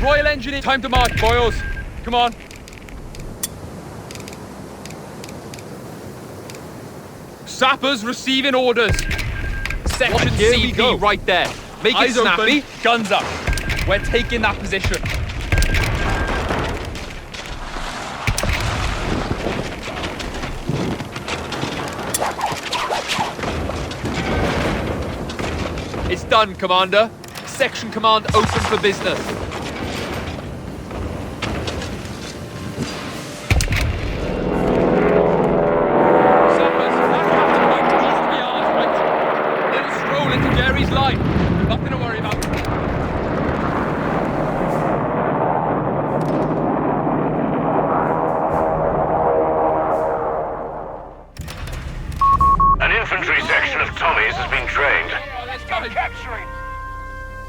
Royal Engineer, time to march, boys. Come on. Sappers receiving orders. Section CB right there. Make it snappy. Open. Guns up. We're taking that position. It's done, Commander. Section command open for business. Sappers, that captain point needs to be ours, right? Little stroll into Jerry's line. Nothing to worry about. An infantry section of Tommies has been trained. Capturing.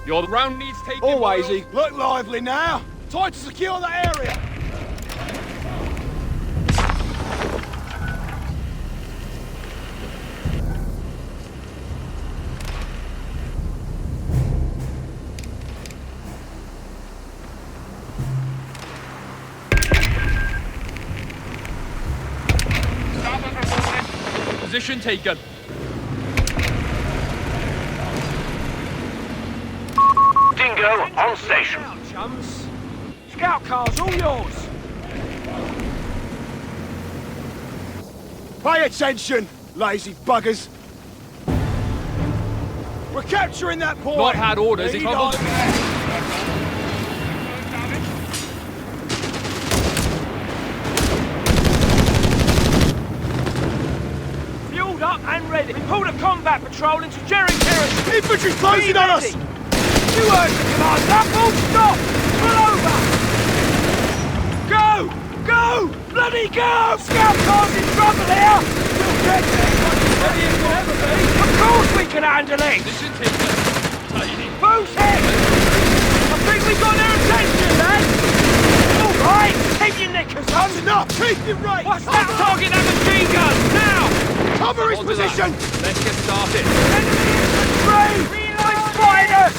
Your round needs taking. Always, look lively now. Time to secure that area. Position taken. Dingo on station. Chums. Scout cars, all yours. Pay attention, lazy buggers. We're capturing that point. Not had orders. It's Lead on. Fueled up and ready. Report a combat patrol into Jerry territory. Infantry closing on us. You heard the command. That will stop. Pull over. Go! Go! Bloody go! Scout cars in trouble here. We'll get there. Of course we can handle it. Position taken. Tidy. Who's hit? I think we got their attention, then. All right. Keep your knickers on. That's enough. Keep it right. What's that target? That machine gun. Now. Cover his Onto that. position. Let's get started. Enemy infantry! They spotted us!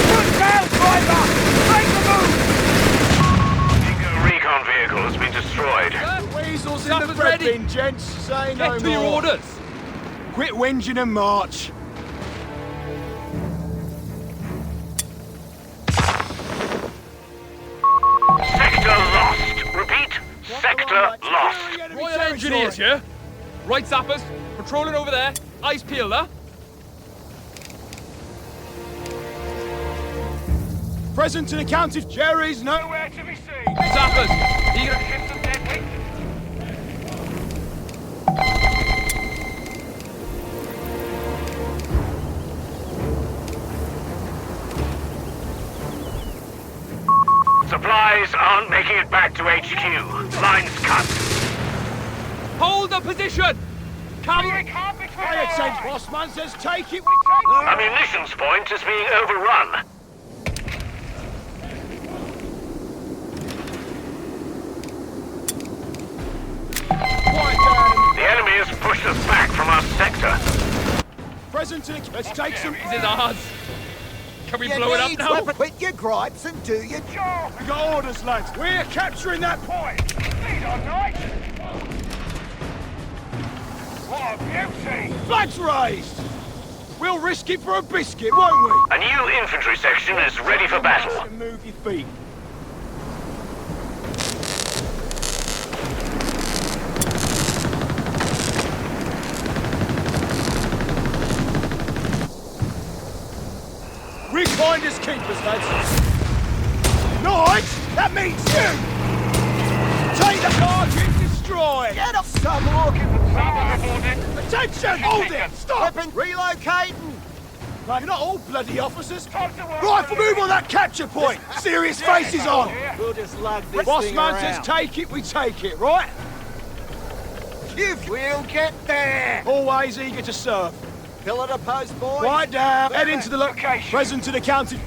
Good down, driver! Make the move! Dingo recon vehicle has been destroyed. The weasels in Sappers the bread ready. bin, gents. Say no Get to your more. orders. Quit whinging and march. Sector lost. Repeat. Sector lost. Royal Engineers here. Right, Sappers. Patrolling over there. Eyes peeled, huh? Present and accounted. Jerry's nowhere to be seen. Sappers, you gonna Shift some dead weight. Supplies aren't making it back to HQ. Lines cut. hold the position? Cavalry. Pay attention, Bossman says take it. A munitions point is being overrun. Quiet down. The enemy has pushed us back from our sector. Present and let's take some. This is ours. Can we blow it up now? Quit your gripes and do your job. We got orders, lads. We're capturing that point. These are nice. What a beauty. Flags raised. We'll risk it for a biscuit, won't we? A new infantry section is ready for battle. Move your feet. We finders keepers, lads. Nice! That means you! Take the target, destroy! Get up, some walking. Attention! Hold it! Stop! Relocating. Right, you're not all bloody officers. Rifle move on that capture point! Serious faces on! We'll just lug this Boss thing man around. says take it, we take it, right? If we'll get there. Always eager to serve. Pillar to post, boys. Right down, head into the location. Present and accounted.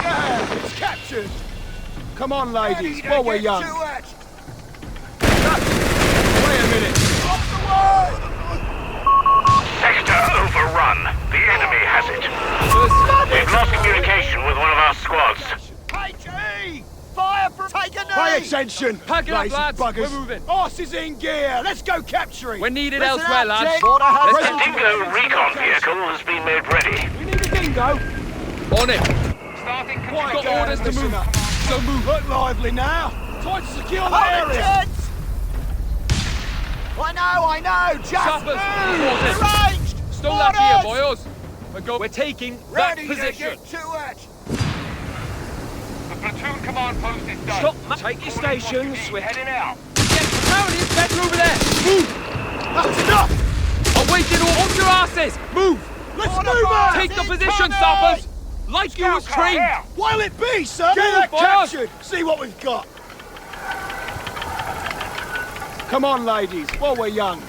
Yeah, it's captured. Come on, ladies, while we're young. To it. Wait a minute. Sector overrun. The enemy has it. First attention! Pack it up, lazy lads. buggers. We're moving. Horses in gear! Let's go capturing! We're needed Listen elsewhere, up, lads. Jake. Order has Let's The Dingo recon vehicle has been made ready. We need a dingo! on it. Starting We've Quiet got down, orders to listen move. up. So move. Look lively now! Time to secure the Hold area! it, gents! I know! Just Choppers, move! orders. Arranged! Still that here, Orders! boyos. We're taking Ready that to position. get to it! The platoon command post is done. Stop, take your stations. We're heading out. Yes, apparently it's better over there. That's enough! Awaiting all. Hold your asses. Move. Let's Order move fire! on! Take the Incoming! position, sappers. Like you was trained. Here. Why'll it be, sir? Get that boys. captured! See what we've got! Come on, ladies, while we're young.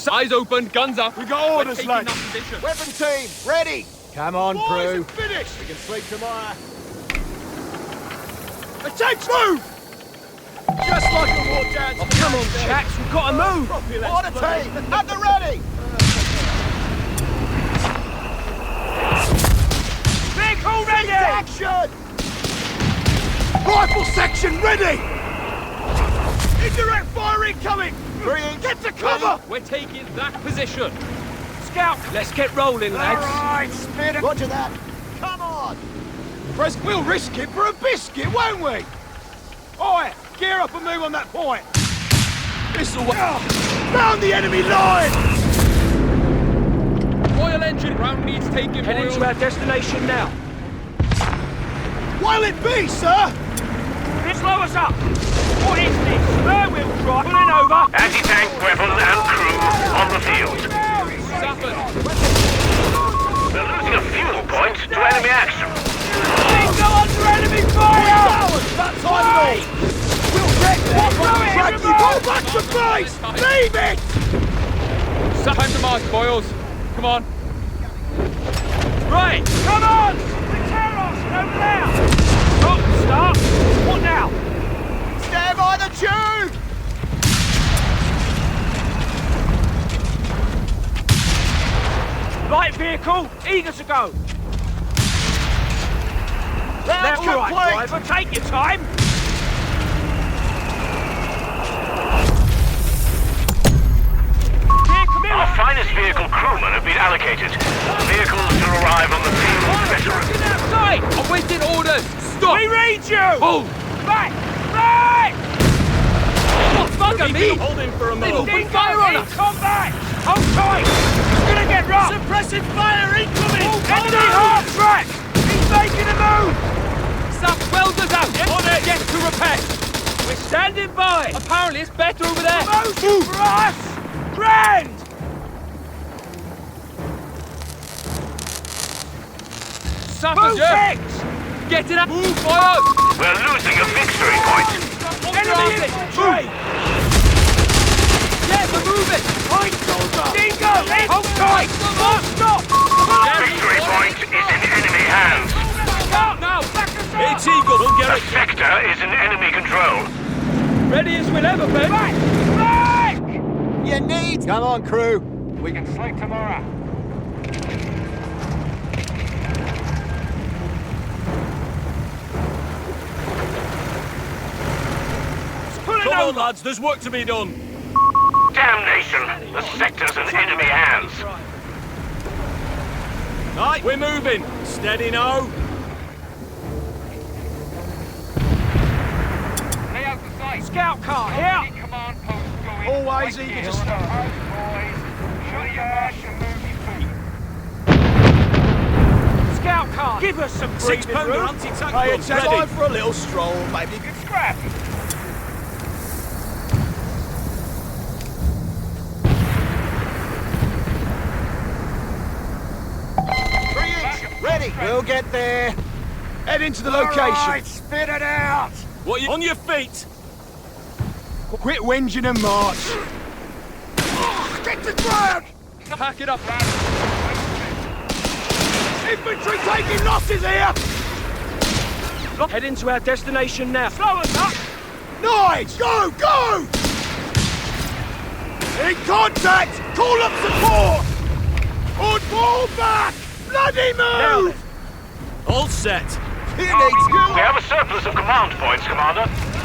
Eyes open, guns up. We got orders, We're taking lads. that position. Weapon team, ready! Come on, Boys, crew. it's finished! We can sleep tomorrow. Attention! Move! Just like a war dance. Oh, come on, chaps, we've got to move. Order team, at the ready! Vehicle ready. Action! Rifle section ready! Indirect fire incoming! Brilliant. Get to cover! We're taking that position. Scout, let's get rolling, lads. Alright, spit it. Roger that. Come on! Press, we'll risk it for a biscuit, won't we? Alright, gear up and move on that point. This'll work. Found the enemy line! Oil engine round needs taking. Heading boys. to our destination now. Why'll it be, sir? Slow us up. What is this? Spur wheel drive. Pulling over. Anti-tank weapon and crew on the field. Sappers. They're losing a fuel point to enemy action. Go under enemy fire. That's on. We'll get there! Track you! Go back to base! Leave it! Time to march, boys. Come on. Right, come on. The Terros over there. Stop. What now? Stand by the tube! Light vehicle, eager to go. That's All right, complete! driver, take your time. Here, come Our here. finest vehicle crewmen have been allocated. Vehicles to arrive on the field veterans. Outside. Awaiting orders. Stop. We read you. Hold. Back. Right. What bugger me? Holding for a They opened fire on us. Combat. Hold tight. It's gonna get rough. Suppressive fire incoming. Enemy hard track. He's making a move. Sap welders out. On it. Get to repair. We're standing by. Apparently it's better over there. Promotion for us. Grand. Sappers, yeah. Perfect. Get it up. Move, boys. We're losing a victory point. Enemy infantry. Yeah, we're moving. Point soldier. Dingo. Hold tight. Stop. Victory point is in enemy hands. Stop now. Back us up. It's Eagle. We'll get The sector is in enemy control. Ready as we'll ever be. Back. You need... Come on, crew. We can sleep tomorrow. Come on, lads, there's work to be done. Damnation! The sector's in enemy hands. Right, we're moving. Steady now. Lay out the sight. Scout car here. Command post going. Always eager to start. Shut your mouth and move your feet. Scout car. Give us some breathing room. anti-tank Hey, it's time for a little stroll. Maybe you could Scrap. Brilliant! Ready! We'll get there. head into the location. Alright, spit it out! What you on your feet? Quit whinging and march. Get to ground! Pack it up. Infantry taking losses here! Heading to our destination now. Slow us up. Nice! Go! Go! In contact! Call up support! And fall back! Bloody Now move! All set. We have a surplus of command points, Commander.